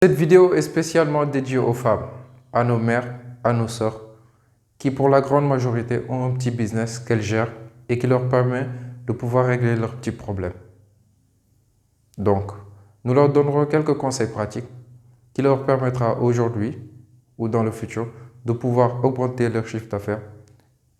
Cette vidéo est spécialement dédiée aux femmes, à nos mères, à nos sœurs, qui pour la grande majorité ont un petit business qu'elles gèrent et qui leur permet de pouvoir régler leurs petits problèmes. Donc, nous leur donnerons quelques conseils pratiques qui leur permettra aujourd'hui ou dans le futur de pouvoir augmenter leur chiffre d'affaires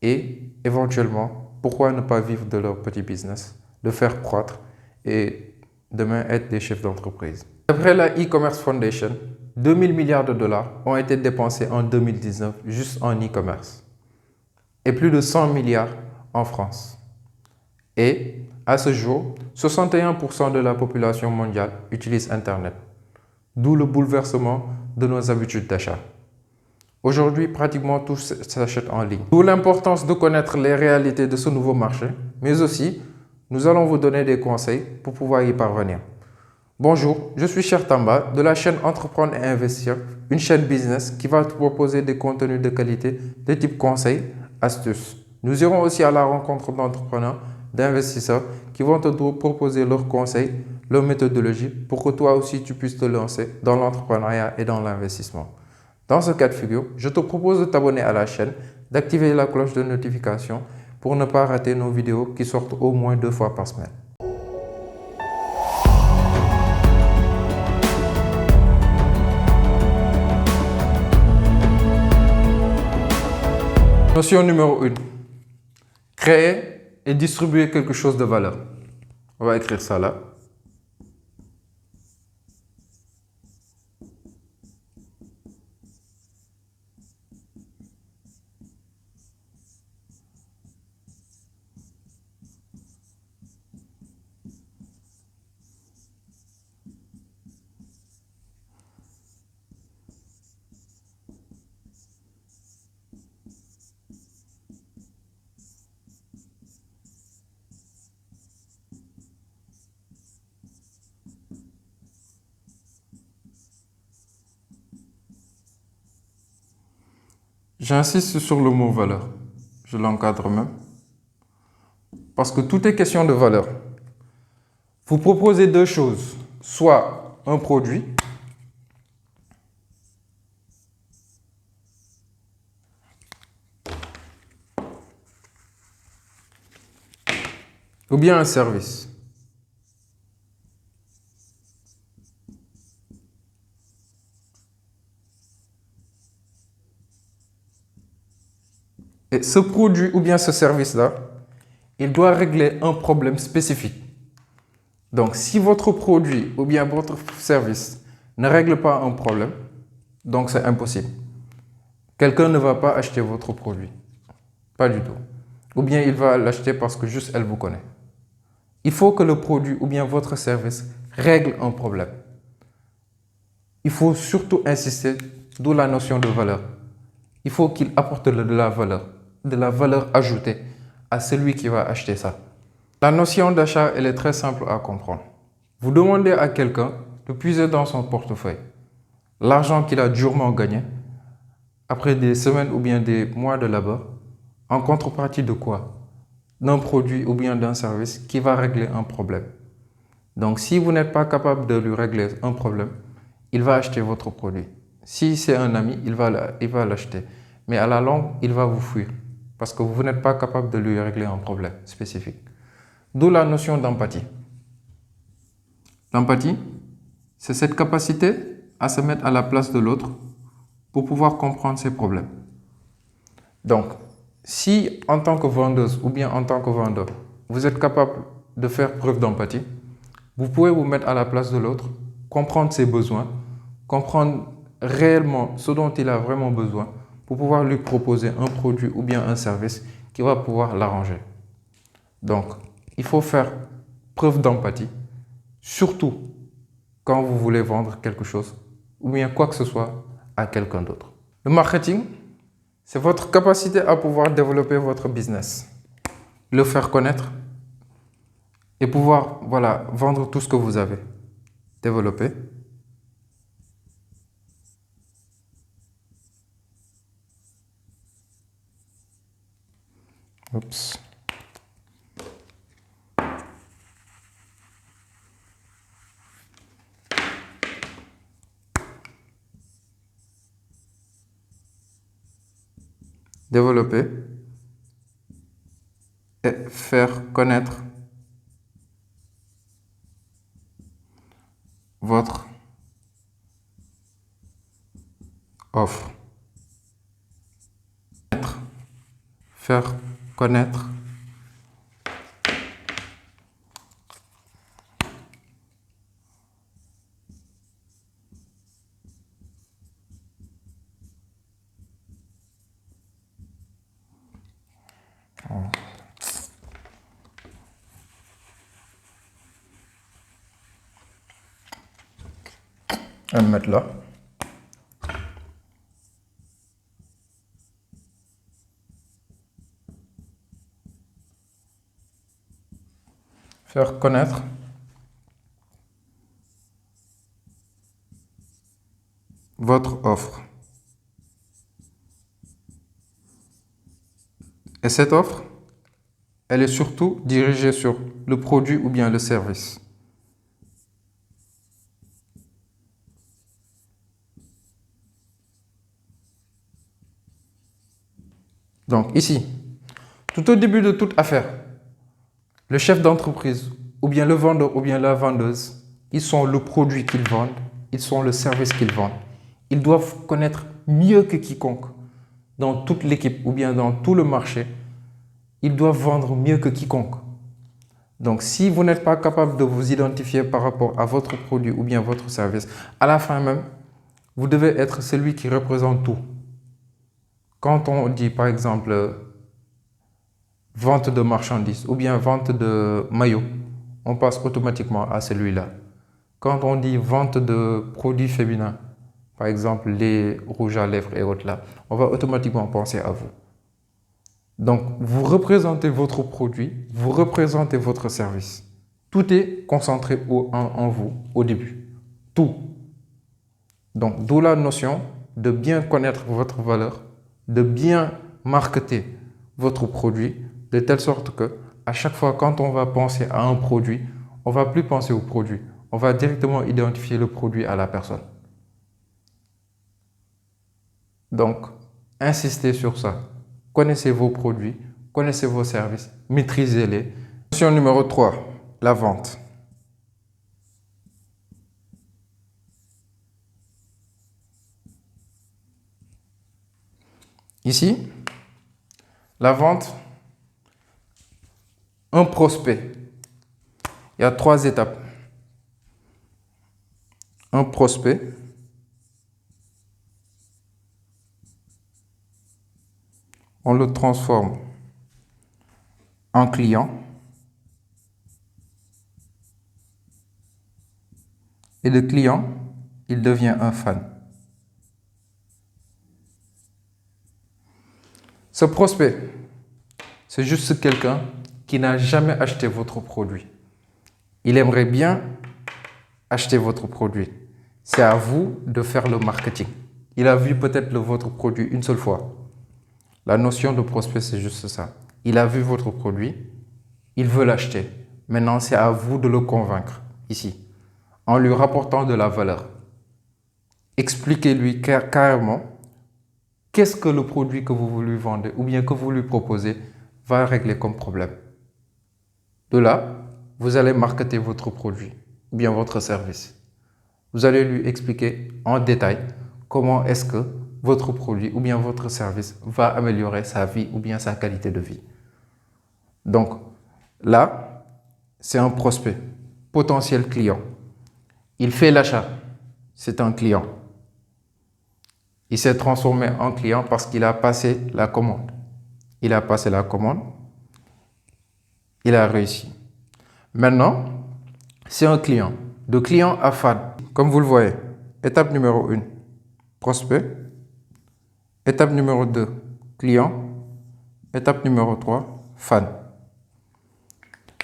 et éventuellement, pourquoi ne pas vivre de leur petit business, le faire croître et demain être des chefs d'entreprise. D'après la e-commerce Foundation, 2000 milliards de dollars ont été dépensés en 2019 juste en e-commerce et plus de 100 milliards en France. Et à ce jour, 61% de la population mondiale utilise Internet, d'où le bouleversement de nos habitudes d'achat. Aujourd'hui, pratiquement tout s'achète en ligne. D'où l'importance de connaître les réalités de ce nouveau marché, mais aussi, nous allons vous donner des conseils pour pouvoir y parvenir. Bonjour, je suis Cher Tamba de la chaîne Entreprendre et Investir, une chaîne business qui va te proposer des contenus de qualité de type conseils, astuces. Nous irons aussi à la rencontre d'entrepreneurs, d'investisseurs qui vont te proposer leurs conseils, leurs méthodologies pour que toi aussi tu puisses te lancer dans l'entrepreneuriat et dans l'investissement. Dans ce cas de figure, je te propose de t'abonner à la chaîne, d'activer la cloche de notification pour ne pas rater nos vidéos qui sortent au moins 2 fois par semaine. Notion numéro 1. Créer et distribuer quelque chose de valeur. On va écrire ça là. J'insiste sur le mot valeur. Je l'encadre même. Parce que tout est question de valeur. Vous proposez deux choses. Soit un produit, ou bien un service. Et ce produit ou bien ce service-là, il doit régler un problème spécifique. Donc, si votre produit ou bien votre service ne règle pas un problème, donc c'est impossible. Quelqu'un ne va pas acheter votre produit. Pas du tout. Ou bien il va l'acheter parce que juste elle vous connaît. Il faut que le produit ou bien votre service règle un problème. Il faut surtout insister, d'où la notion de valeur. Il faut qu'il apporte de la valeur ajoutée à celui qui va acheter ça. La notion d'achat, elle est très simple à comprendre. Vous demandez à quelqu'un de puiser dans son portefeuille l'argent qu'il a durement gagné après des semaines ou bien des mois de labeur, en contrepartie de quoi? D'un produit ou bien d'un service qui va régler un problème. Donc, si vous n'êtes pas capable de lui régler un problème, il va acheter votre produit. Si c'est un ami, il va l'acheter. Mais à la longue, il va vous fuir parce que vous n'êtes pas capable de lui régler un problème spécifique. D'où la notion d'empathie. L'empathie, c'est cette capacité à se mettre à la place de l'autre pour pouvoir comprendre ses problèmes. Donc, si en tant que vendeuse ou bien en tant que vendeur, vous êtes capable de faire preuve d'empathie, vous pouvez vous mettre à la place de l'autre, comprendre ses besoins, comprendre réellement ce dont il a vraiment besoin pour pouvoir lui proposer un produit ou bien un service qui va pouvoir l'arranger. Donc, il faut faire preuve d'empathie, surtout quand vous voulez vendre quelque chose ou bien quoi que ce soit à quelqu'un d'autre. Le marketing, c'est votre capacité à pouvoir développer votre business, le faire connaître et pouvoir vendre tout ce que vous avez développé. Oups. développer et faire connaître votre offre. Faire connaître on va mettre là. Faire connaître votre offre. Et cette offre, elle est surtout dirigée sur le produit ou bien le service. Donc ici, tout au début de toute affaire, le chef d'entreprise ou bien le vendeur ou bien la vendeuse, ils sont le produit qu'ils vendent, ils sont le service qu'ils vendent. Ils doivent connaître mieux que quiconque dans toute l'équipe ou bien dans tout le marché. Ils doivent vendre mieux que quiconque. Donc, si vous n'êtes pas capable de vous identifier par rapport à votre produit ou bien votre service, à la fin même, vous devez être celui qui représente tout. Quand on dit, par exemple, vente de marchandises ou bien vente de maillots, on passe automatiquement à celui-là. Quand on dit vente de produits féminins, par exemple les rouges à lèvres et autres là, on va automatiquement penser à vous. Donc, vous représentez votre produit, vous représentez votre service. Tout est concentré en vous au début. Tout. Donc, d'où la notion de bien connaître votre valeur, de bien marketer votre produit, de telle sorte que à chaque fois quand on va penser à un produit, on ne va plus penser au produit. On va directement identifier le produit à la personne. Donc, insistez sur ça. Connaissez vos produits, connaissez vos services, maîtrisez-les. Notion numéro 3, la vente. Ici, la vente, un prospect. Il y a 3 étapes. Un prospect, on le transforme en client et le client, il devient un fan. Ce prospect, c'est juste quelqu'un qui n'a jamais acheté votre produit. Il aimerait bien acheter votre produit. C'est à vous de faire le marketing. Il a vu peut-être votre produit une seule fois. La notion de prospect, c'est juste ça. Il a vu votre produit, il veut l'acheter. Maintenant, c'est à vous de le convaincre, ici, en lui rapportant de la valeur. Expliquez-lui carrément qu'est-ce que le produit que vous lui vendez ou bien que vous lui proposez va régler comme problème. De là, vous allez marketer votre produit ou bien votre service. Vous allez lui expliquer en détail comment est-ce que votre produit ou bien votre service va améliorer sa vie ou bien sa qualité de vie. Donc là, c'est un prospect, potentiel client. Il fait l'achat, c'est un client. Il s'est transformé en client parce qu'il a passé la commande. Il a passé la commande, il a réussi. Maintenant, c'est un client. De client à fan, comme vous le voyez. Étape numéro 1, prospect. Étape numéro 2, client. Étape numéro 3, fan.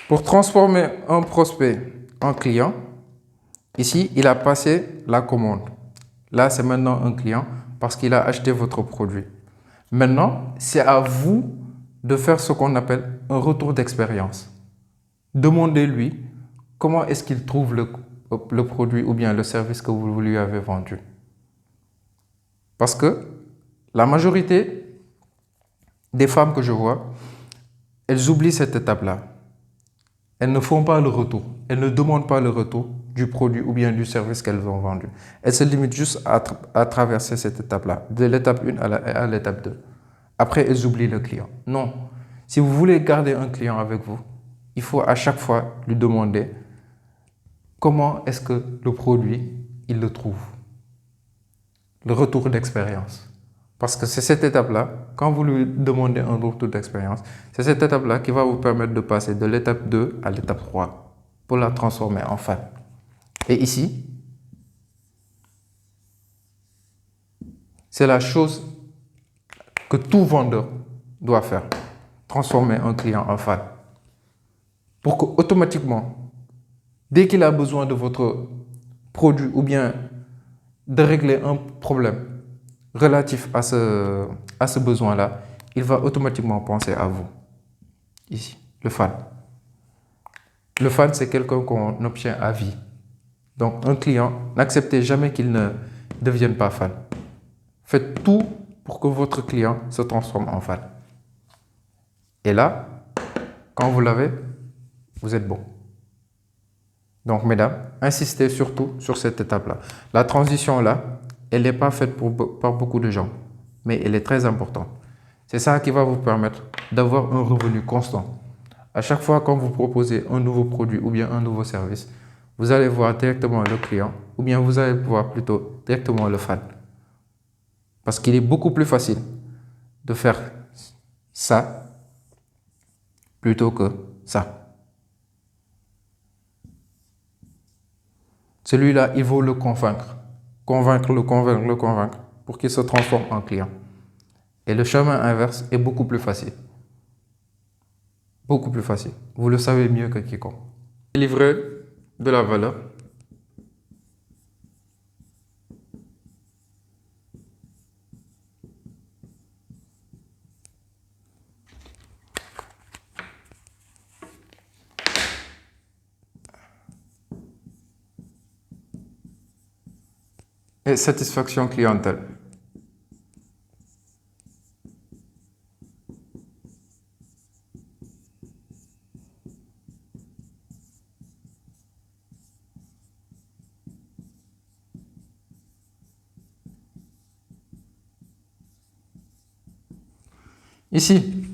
Pour transformer un prospect en client, ici, il a passé la commande. Là, c'est maintenant un client parce qu'il a acheté votre produit. Maintenant, c'est à vous de faire ce qu'on appelle un retour d'expérience. Demandez-lui comment est-ce qu'il trouve le produit ou bien le service que vous lui avez vendu. Parce que la majorité des femmes que je vois, elles oublient cette étape-là. Elles ne font pas le retour. Elles ne demandent pas le retour du produit ou bien du service qu'elles ont vendu. Elles se limitent juste à traverser cette étape-là, de l'étape 1 à l'étape 2. Après, elles oublient le client. Non. Si vous voulez garder un client avec vous, il faut à chaque fois lui demander comment est-ce que le produit, il le trouve. Le retour d'expérience. Parce que c'est cette étape-là, quand vous lui demandez un retour d'expérience, c'est cette étape-là qui va vous permettre de passer de l'étape 2 à l'étape 3 pour la transformer en fan. Et ici, c'est la chose que tout vendeur doit faire, transformer un client en fan. Pour que automatiquement, dès qu'il a besoin de votre produit ou bien de régler un problème relatif à ce besoin-là, il va automatiquement penser à vous. Ici, le fan. Le fan, c'est quelqu'un qu'on obtient à vie. Donc, un client, n'acceptez jamais qu'il ne devienne pas fan. Faites tout pour que votre client se transforme en fan. Et là, quand vous l'avez, vous êtes bon. Donc, mesdames, insistez surtout sur cette étape-là. La transition-là, elle n'est pas faite par beaucoup de gens, mais elle est très importante. C'est ça qui va vous permettre d'avoir un revenu constant. À chaque fois quand vous proposez un nouveau produit ou bien un nouveau service, vous allez voir directement le client ou bien vous allez voir plutôt directement le fan. Parce qu'il est beaucoup plus facile de faire ça plutôt que ça. Celui-là, il faut le convaincre. Convaincre pour qu'il se transforme en client. Et le chemin inverse est beaucoup plus facile. Beaucoup plus facile. Vous le savez mieux que quiconque. Délivrer de la valeur. Et satisfaction clientèle. Ici,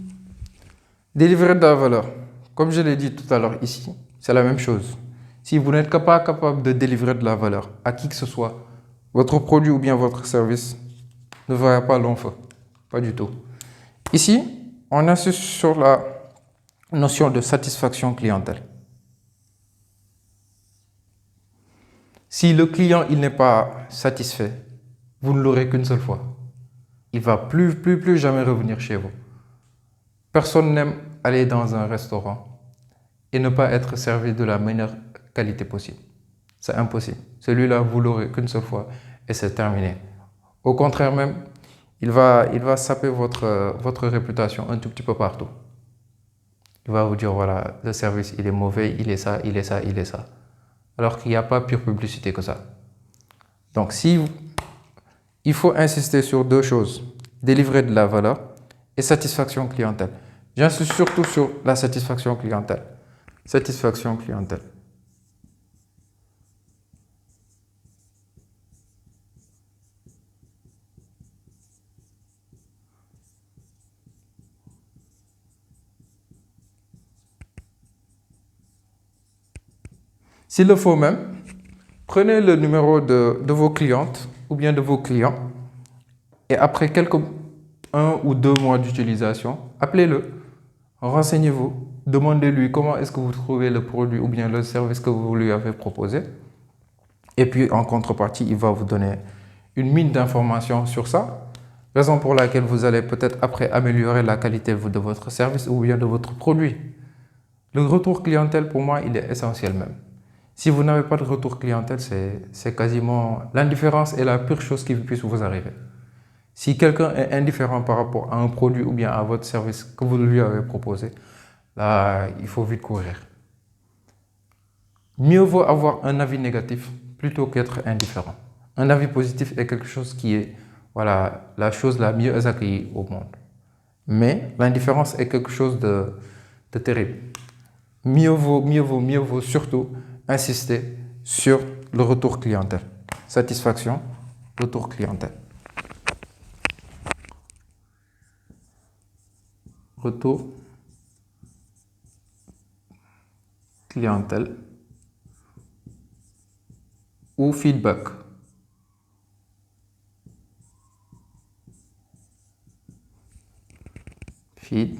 délivrer de la valeur. Comme je l'ai dit tout à l'heure ici, c'est la même chose. Si vous n'êtes pas capable de délivrer de la valeur à qui que ce soit, votre produit ou bien votre service ne verra pas long feu. Pas du tout. Ici, on insiste sur la notion de satisfaction clientèle. Si le client il n'est pas satisfait, vous ne l'aurez qu'une seule fois. Il ne va plus jamais revenir chez vous. Personne n'aime aller dans un restaurant et ne pas être servi de la meilleure qualité possible. C'est impossible. Celui-là, vous l'aurez qu'une seule fois et c'est terminé. Au contraire même, il va saper votre réputation un tout petit peu partout. Il va vous dire, voilà, le service, il est mauvais, il est ça, il est ça, il est ça. Alors qu'il n'y a pas pire publicité que ça. Donc, il faut insister sur deux choses. Délivrer de la valeur et satisfaction clientèle. J'insiste surtout sur la satisfaction clientèle. Satisfaction clientèle. S'il le faut même, prenez le numéro de vos clientes ou bien de vos clients et après un ou deux mois d'utilisation, appelez-le, renseignez-vous, demandez-lui comment est-ce que vous trouvez le produit ou bien le service que vous lui avez proposé. Et puis en contrepartie, il va vous donner une mine d'informations sur ça, raison pour laquelle vous allez peut-être après améliorer la qualité de votre service ou bien de votre produit. Le retour clientèle, pour moi, il est essentiel même. Si vous n'avez pas de retour clientèle, c'est quasiment l'indifférence est la pire chose qui puisse vous arriver. Si quelqu'un est indifférent par rapport à un produit ou bien à votre service que vous lui avez proposé, là, il faut vite courir. Mieux vaut avoir un avis négatif plutôt qu'être indifférent. Un avis positif est quelque chose qui est, voilà, la chose la mieux accueillie au monde. Mais l'indifférence est quelque chose de terrible. Mieux vaut surtout insister sur le retour clientèle. Satisfaction, retour clientèle. Retour clientèle ou feedback. Feed.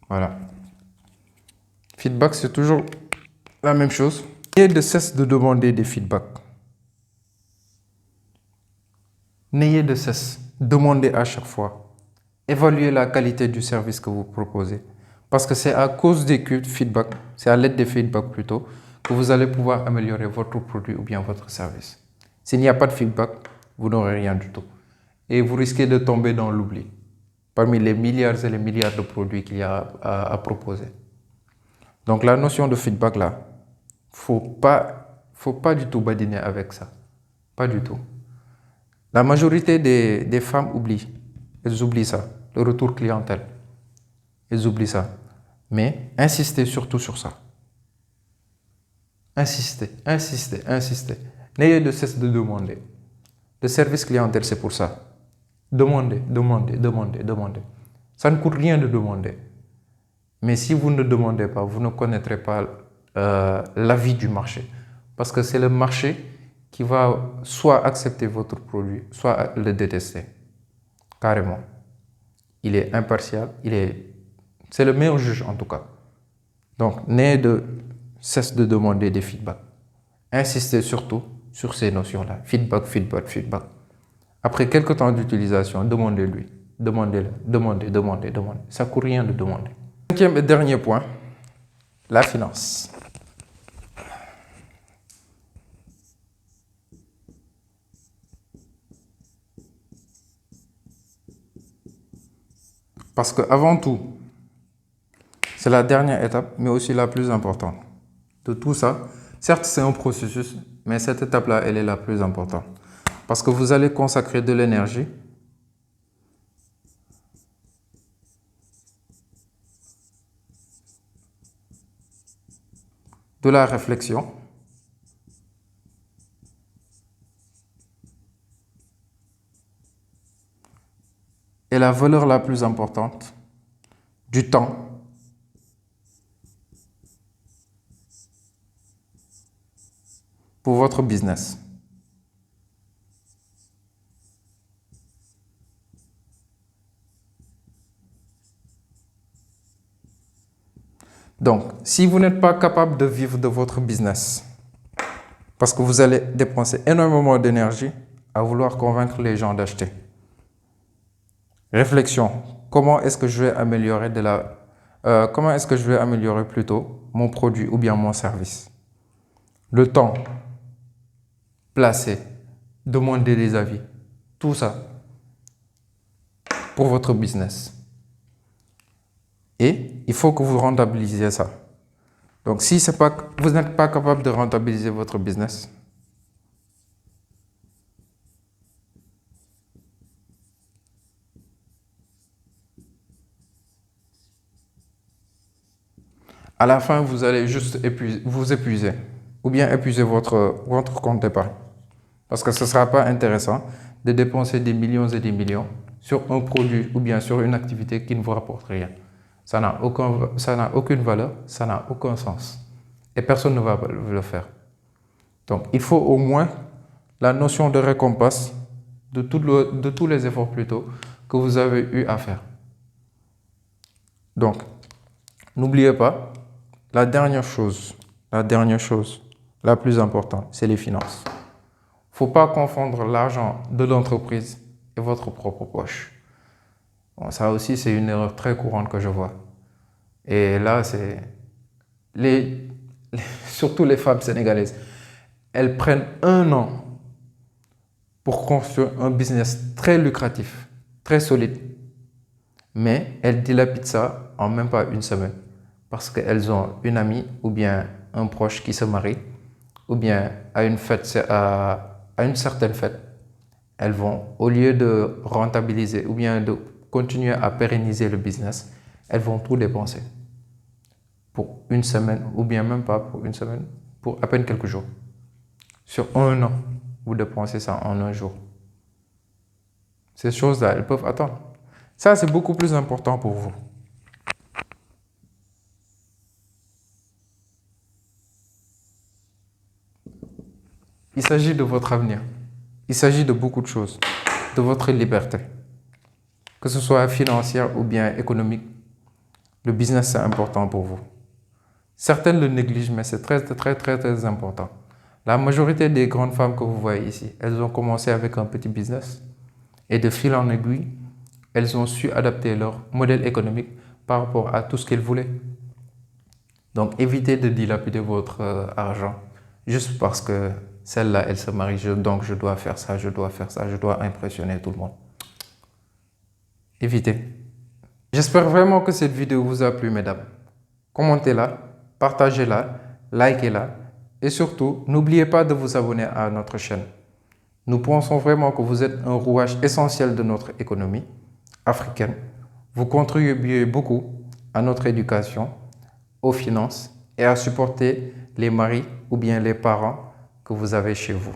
Voilà. Feedback, c'est toujours la même chose. N'ayez de cesse de demander des feedbacks. N'ayez de cesse. Demandez à chaque fois. Évaluez la qualité du service que vous proposez. Parce que c'est à cause des feedbacks, c'est à l'aide des feedbacks plutôt, que vous allez pouvoir améliorer votre produit ou bien votre service. S'il n'y a pas de feedback, vous n'aurez rien du tout. Et vous risquez de tomber dans l'oubli, parmi les milliards et les milliards de produits qu'il y a à proposer. Donc la notion de feedback là, faut pas du tout badiner avec ça. Pas du tout. La majorité des femmes oublient. Elles oublient ça, le retour clientèle. Elles oublient ça. Mais insistez surtout sur ça. Insistez. N'ayez de cesse de demander. Le service clientèle, c'est pour ça. Demandez. Ça ne coûte rien de demander. Mais si vous ne demandez pas, vous ne connaîtrez pas l'avis du marché. Parce que c'est le marché qui va soit accepter votre produit, soit le détester. Carrément. Il est impartial, c'est le meilleur juge en tout cas. Donc, n'ayez de cesse de demander des feedbacks. Insistez surtout sur ces notions-là. Feedback. Après quelques temps d'utilisation, demandez-lui. Demandez-le. Demandez. Ça ne coûte rien de demander. Cinquième et dernier point, la finance. Parce qu'avant tout, c'est la dernière étape, mais aussi la plus importante de tout ça. Certes, c'est un processus, mais cette étape-là, elle est la plus importante. Parce que vous allez consacrer de l'énergie, de la réflexion, et la valeur la plus importante, du temps. Pour votre business. Donc, si vous n'êtes pas capable de vivre de votre business, parce que vous allez dépenser énormément d'énergie à vouloir convaincre les gens d'acheter. Réflexion. Comment est-ce que je vais améliorer plutôt mon produit ou bien mon service? Le temps. Placer. Demander des avis. Tout ça pour votre business. Et il faut que vous rentabilisiez ça. Donc, si vous n'êtes pas capable de rentabiliser votre business, à la fin, vous allez juste vous épuiser ou bien épuiser votre compte d'épargne. Parce que ce ne sera pas intéressant de dépenser des millions et des millions sur un produit ou bien sur une activité qui ne vous rapporte rien. Ça n'a aucune valeur, ça n'a aucun sens. Et personne ne va le faire. Donc, il faut au moins la notion de récompense de tous les efforts plutôt que vous avez eu à faire. Donc, n'oubliez pas, la dernière chose, la plus importante, c'est les finances. Il ne faut pas confondre l'argent de l'entreprise et votre propre poche. Bon, ça aussi, c'est une erreur très courante que je vois. Et là, c'est surtout les femmes sénégalaises. Elles prennent 1 an pour construire un business très lucratif, très solide. Mais elles dilapident ça en même pas 1 semaine. Parce qu'elles ont une amie ou bien un proche qui se marie ou bien à une fête, à une certaine fête, elles vont, au lieu de rentabiliser ou bien de continuer à pérenniser le business, elles vont tout dépenser pour une semaine ou bien même pas pour une semaine, pour à peine quelques jours. Sur un an, vous dépensez ça en un jour. Ces choses-là, elles peuvent attendre. Ça, c'est beaucoup plus important pour vous. Il s'agit de votre avenir. Il s'agit de beaucoup de choses. De votre liberté. Que ce soit financière ou bien économique, le business, c'est important pour vous. Certaines le négligent, mais c'est très, très, très, très important. La majorité des grandes femmes que vous voyez ici, elles ont commencé avec un petit business et de fil en aiguille, elles ont su adapter leur modèle économique par rapport à tout ce qu'elles voulaient. Donc, évitez de dilapider votre argent juste parce que celle-là, elle se marie, donc je dois faire ça, je dois faire ça, je dois impressionner tout le monde. Évitez. J'espère vraiment que cette vidéo vous a plu, mesdames. Commentez-la, partagez-la, likez-la et surtout, n'oubliez pas de vous abonner à notre chaîne. Nous pensons vraiment que vous êtes un rouage essentiel de notre économie africaine. Vous contribuez beaucoup à notre éducation, aux finances et à supporter les maris ou bien les parents que vous avez chez vous.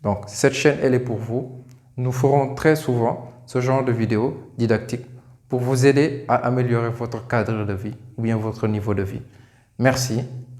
Donc, cette chaîne, elle est pour vous. Nous ferons très souvent ce genre de vidéos didactiques pour vous aider à améliorer votre cadre de vie ou bien votre niveau de vie. Merci.